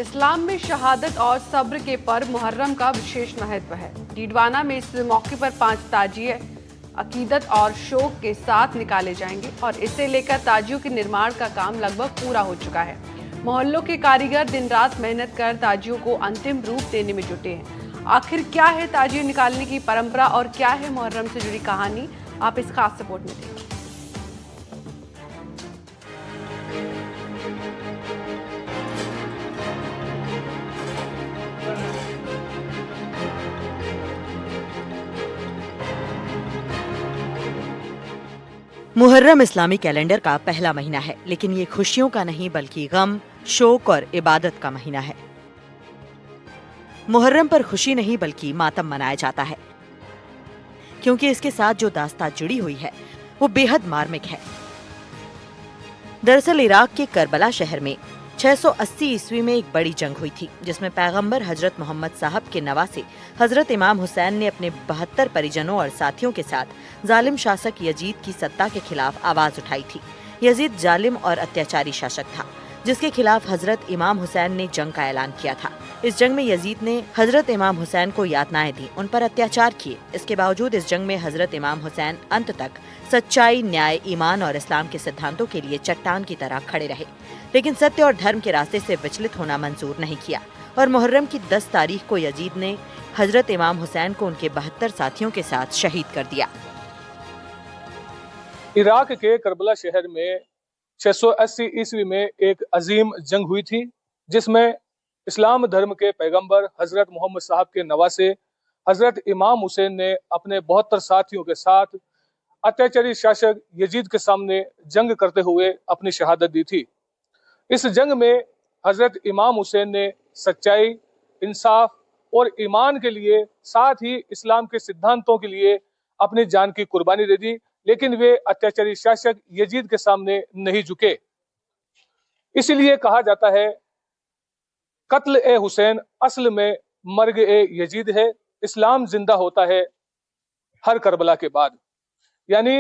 इस्लाम में शहादत और सब्र के पर्व मुहर्रम का विशेष महत्व है। डीडवाना में इस मौके पर 5 ताजिए अकीदत और शोक के साथ निकाले जाएंगे और इसे लेकर ताजियों के निर्माण का काम लगभग पूरा हो चुका है। मोहल्लों के कारीगर दिन रात मेहनत कर ताजियों को अंतिम रूप देने में जुटे हैं। आखिर क्या है ताजिए निकालने की परंपरा और क्या है मुहर्रम से जुड़ी कहानी, आप इस खास रिपोर्ट में देखिए। मुहर्रम इस्लामी कैलेंडर का पहला महीना है, लेकिन ये खुशियों का नहीं बल्कि गम, शोक और इबादत का महीना है। मुहर्रम पर खुशी नहीं बल्कि मातम मनाया जाता है, क्योंकि इसके साथ जो दास्तां जुड़ी हुई है वो बेहद मार्मिक है। दरअसल इराक के करबला शहर में 680 ईस्वी में एक बड़ी जंग हुई थी, जिसमें पैगंबर हजरत मोहम्मद साहब के नवासे हजरत इमाम हुसैन ने अपने 72 परिजनों और साथियों के साथ जालिम शासक यजीद की सत्ता के खिलाफ आवाज उठाई थी। यजीद जालिम और अत्याचारी शासक था, जिसके खिलाफ हजरत इमाम हुसैन ने जंग का ऐलान किया था। इस जंग में यजीद ने हजरत इमाम हुसैन को यातनाएं दी, उन पर अत्याचार किए। इसके बावजूद इस जंग में हजरत इमाम हुसैन अंत तक सच्चाई, न्याय, ईमान और इस्लाम के सिद्धांतों के लिए चट्टान की तरह खड़े रहे, लेकिन सत्य और धर्म के रास्ते से विचलित होना मंजूर नहीं किया। और मुहर्रम की 10 तारीख को यजीद ने हजरत इमाम हुसैन को उनके 72 साथियों के साथ शहीद कर दिया। इराक के करबला शहर में 680 ईस्वी में एक अजीम जंग हुई थी, जिसमें इस्लाम धर्म के पैगंबर हजरत मोहम्मद साहब के नवासे हजरत इमाम हुसैन ने अपने 72 साथियों के साथ अत्याचारी शासक यजीद के सामने जंग करते हुए अपनी शहादत दी थी। इस जंग में हजरत इमाम हुसैन ने सच्चाई, इंसाफ और ईमान के लिए, साथ ही इस्लाम के सिद्धांतों के लिए अपनी जान की कुर्बानी दे दी, लेकिन वे अत्याचारी शासक यजीद के सामने नहीं झुके। इसलिए कहा जाता है, कत्ल ए हुसैन असल में मर्ग ए यजीद है। इस्लाम जिंदा होता है हर करबला के बाद। यानी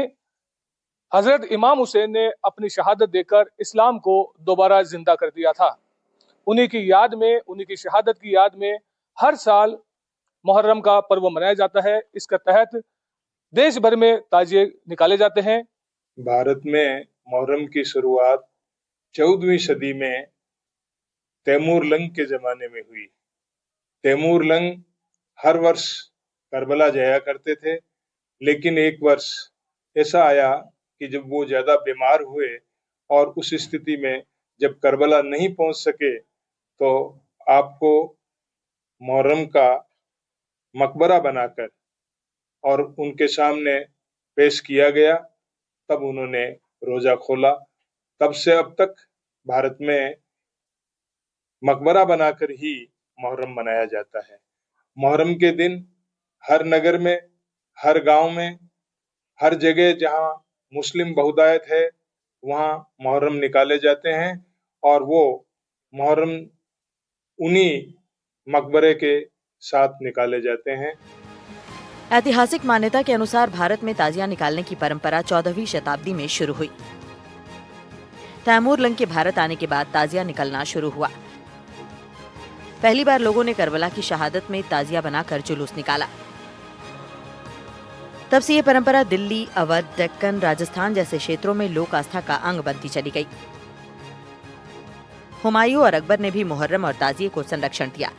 हजरत इमाम हुसैन ने अपनी शहादत देकर इस्लाम को दोबारा जिंदा कर दिया था। उन्हीं की याद में, उन्हीं की शहादत की याद में हर साल मुहर्रम का पर्व मनाया जाता है। इसके तहत देश भर में ताजिए निकाले जाते हैं। भारत में मुहर्रम की शुरुआत 14वीं सदी में तैमूर लंग के जमाने में हुई। तैमूर लंग हर वर्ष करबला जाया करते थे, लेकिन एक वर्ष ऐसा आया कि जब वो ज्यादा बीमार हुए और उस स्थिति में जब करबला नहीं पहुंच सके, तो आपको मुहर्रम का मकबरा बनाकर और उनके सामने पेश किया गया। तब उन्होंने रोजा खोला। तब से अब तक भारत में मकबरा बनाकर ही मुहर्रम मनाया जाता है। मुहर्रम के दिन हर नगर में, हर गांव में, हर जगह जहां मुस्लिम बहुतायत है, वहां मुहर्रम निकाले जाते हैं और वो मुहर्रम उन्हीं मकबरे के साथ निकाले जाते हैं। ऐतिहासिक मान्यता के अनुसार भारत में ताजिया निकालने की परंपरा 14वीं शताब्दी में शुरू हुई। तैमूर लंग के भारत आने के बाद ताजिया निकलना शुरू हुआ। पहली बार लोगों ने करबला की शहादत में ताजिया बनाकर जुलूस निकाला। तब से ये परंपरा दिल्ली, अवध, डेक्कन, राजस्थान जैसे क्षेत्रों में लोक आस्था का अंग बनती चली गई। हुमायूं और अकबर ने भी मुहर्रम और ताजिए को संरक्षण दिया।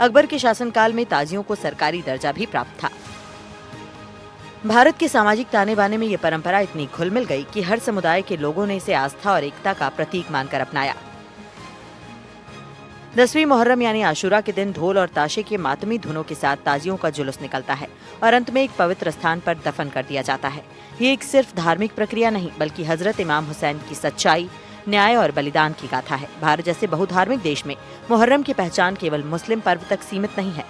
अकबर के शासनकाल में ताजियों को सरकारी दर्जा भी प्राप्त था। भारत के सामाजिक ताने बाने में ये परंपरा इतनी घुल मिल गई कि हर समुदाय के लोगों ने इसे आस्था और एकता का प्रतीक मानकर अपनाया। 10वीं मुहर्रम यानी आशुरा के दिन ढोल और ताशे के मातमी धुनों के साथ ताजियों का जुलूस निकलता है और अंत में एक पवित्र स्थान पर दफन कर दिया जाता है। ये एक सिर्फ धार्मिक प्रक्रिया नहीं, बल्कि हजरत इमाम हुसैन की सच्चाई, न्याय और बलिदान की गाथा है। भारत जैसे बहुधार्मिक देश में मुहर्रम की पहचान केवल मुस्लिम पर्व तक सीमित नहीं है,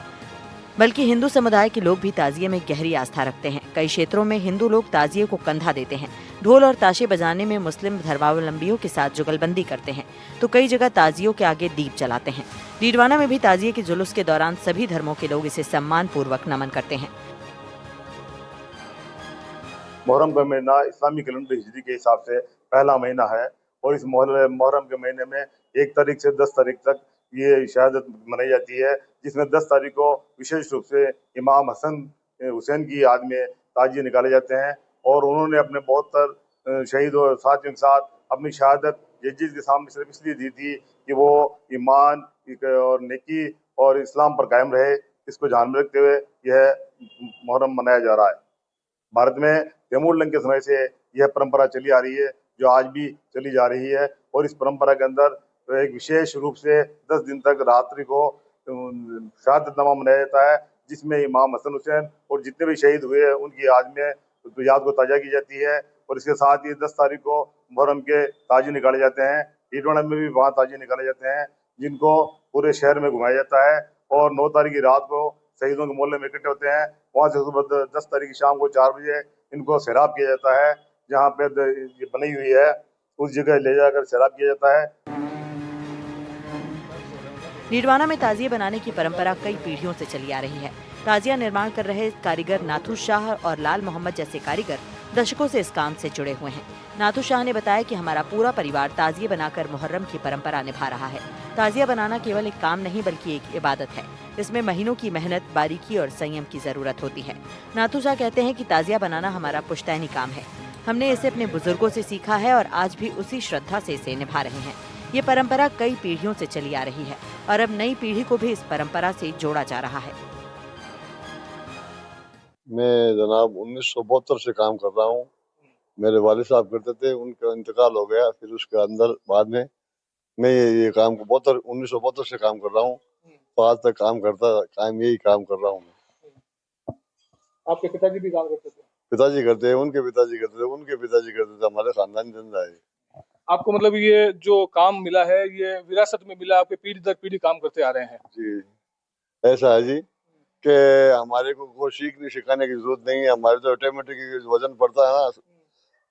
बल्कि हिंदू समुदाय के लोग भी ताजिए में गहरी आस्था रखते हैं। कई क्षेत्रों में हिंदू लोग ताजिए को कंधा देते हैं, ढोल और ताशे बजाने में मुस्लिम धर्मावलंबियों के साथ जुगलबंदी करते हैं, तो कई जगह ताजियों के आगे दीप जलाते हैं। डीडवाना में भी ताजिए के जुलूस के दौरान सभी धर्मों के लोग इसे सम्मान पूर्वक नमन करते हैं। मुहर्रम का महीना इस्लामी कैलेंडर हिजरी के हिसाब से पहला महीना है और इस मुहर्रम के महीने में 1 तारीख से 10 तारीख तक ये शहादत मनाई जाती है, जिसमें 10 तारीख को विशेष रूप से इमाम हसन हुसैन की याद में ताजिए निकाले जाते हैं और उन्होंने अपने 72 शहीद और साथियों के साथ अपनी शहादत जजिस के सामने सिर्फ इसलिए दी थी कि वो ईमान और नेकी और इस्लाम पर कायम रहे। इसको ध्यान में रखते हुए यह मुहर्रम मनाया जा रहा है। भारत में तैमूर लंग के समय से यह परंपरा चली आ रही है, जो आज भी चली जा रही है और इस परंपरा के अंदर एक विशेष रूप से 10 दिन तक रात्रि को शहादतनामा मनाया जाता है, जिसमें इमाम हसन हुसैन और जितने भी शहीद हुए हैं उनकी याद को ताज़ा की जाती है। और इसके साथ ही 10 तारीख को मुहर्रम के ताजिए निकाले जाते हैं। डीडवाना में भी वहाँ ताजिए निकाले जाते हैं, जिनको पूरे शहर में घुमाया जाता है और 9 तारीख की रात को शहीदों के मोहल्ले में इकट्ठे होते हैं। वहाँ से सुबह 10 तारीख की शाम को 4 बजे इनको सैराब किया जाता है। जहाँ पे ये बनी हुई है उस जगह ले जाकर सैराब किया जाता है। डीडवाना में ताजिए बनाने की परंपरा कई पीढ़ियों से चली आ रही है। ताजिया निर्माण कर रहे कारीगर नाथू शाह और लाल मोहम्मद जैसे कारीगर दशकों से इस काम से जुड़े हुए हैं। नाथू शाह ने बताया कि हमारा पूरा परिवार ताजिए बनाकर मुहर्रम की परंपरा निभा रहा है। ताजिया बनाना केवल एक काम नहीं बल्कि एक इबादत है। इसमें महीनों की मेहनत, बारीकी और संयम की जरूरत होती है। नाथू शाह कहते हैं कि ताजिया बनाना हमारा पुश्तैनी काम है। हमने इसे अपने बुजुर्गों से सीखा है और आज भी उसी श्रद्धा से इसे निभा रहे हैं। ये परंपरा कई पीढ़ियों से चली आ रही है और अब नई पीढ़ी को भी इस परंपरा से जोड़ा जा रहा है। मैं जनाब 1972 से काम कर रहा हूँ। मेरे वालिद साहब करते थे, उनका इंतकाल हो गया। फिर उसके अंदर बाद में मैं ये काम को 1972 से काम कर रहा हूँ। तो आज तक यही काम कर रहा हूँ। आपके पिताजी भी काम करते थे? पिताजी करते हैं, उनके पिताजी करते थे, उनके पिताजी करते थे। हमारे खानदानी धंधा है। आपको मतलब ये जो काम मिला है ये विरासत में मिला, आपके पीढ़ी दर पीढ़ी काम करते आ रहे हैं? जी ऐसा है जी कि हमारे को कोई सीखने सिखाने की जरूरत नहीं है। हमारे जो ऑटोमेटिक वजन पड़ता है ना,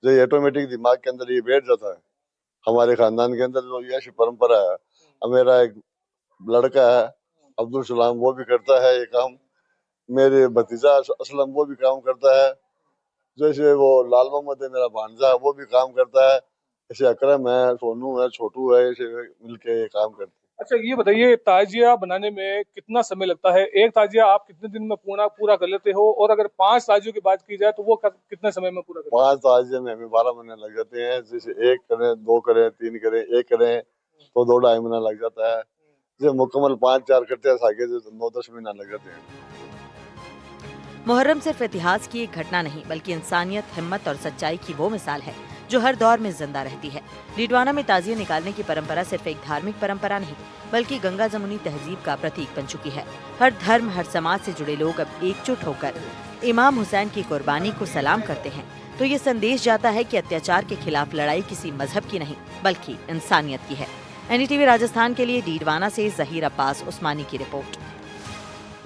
जो ऑटोमेटिक दिमाग के अंदर ये बैठ जाता है। हमारे खानदान के अंदर जो ये ऐसी परंपरा है। अब मेरा एक लड़का है अब्दुल सलाम, वो भी करता है ये काम। मेरे भतीजा असलम वो भी काम करता है। जैसे वो लाल मोहम्मद है मेरा भांजा, वो भी काम करता है। ऐसे अकरम है, सोनू है, छोटू है, ऐसे मिलके ये काम करते हैं। अच्छा ये बताइए, ताजिया बनाने में कितना समय लगता है? एक ताजिया आप कितने दिन में पूरा कर लेते हो? और अगर 5 ताजियों की बात की जाए तो वो कितने समय में पूरा करते हैं? 5 ताजिए में हमें 12 महीने लग जाते हैं। जैसे 1 करें, 2 करें, 3 करें, 1 करें तो 2-2.5 महीना लग जाता है। जब मुकम्मल 5-4 करते हैं सागे तो 9-10 महीना लग जाते हैं। मुहर्रम सिर्फ इतिहास की एक घटना नहीं बल्कि इंसानियत, हिम्मत और सच्चाई की वो मिसाल है जो हर दौर में जिंदा रहती है। डीडवाना में ताजिए निकालने की परंपरा सिर्फ एक धार्मिक परंपरा नहीं बल्कि गंगा जमुनी तहजीब का प्रतीक बन चुकी है। हर धर्म, हर समाज से जुड़े लोग अब एकजुट होकर इमाम हुसैन की कुर्बानी को सलाम करते हैं। तो ये संदेश जाता है कि अत्याचार के खिलाफ लड़ाई किसी मजहब की नहीं बल्कि इंसानियत की है। NDTV राजस्थान के लिए डीडवाना से जहीर अब्बास उस्मानी की रिपोर्ट।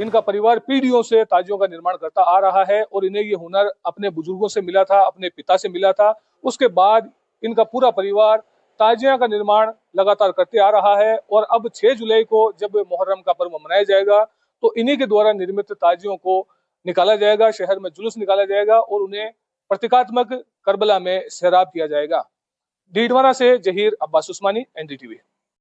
इनका परिवार पीढ़ियों से ताजियों का निर्माण करता आ रहा है और इन्हें ये हुनर अपने बुजुर्गों से मिला था, अपने पिता से मिला था। उसके बाद इनका पूरा परिवार ताजिया का निर्माण लगातार करते आ रहा है और अब 6 जुलाई को जब मुहर्रम का पर्व मनाया जाएगा तो इन्हीं के द्वारा निर्मित ताजियों को निकाला जाएगा, शहर में जुलूस निकाला जाएगा और उन्हें प्रतीकात्मक करबला में सैराब किया जाएगा। डीडवाना से जहीर अब्बास उस्मानी, NDTV।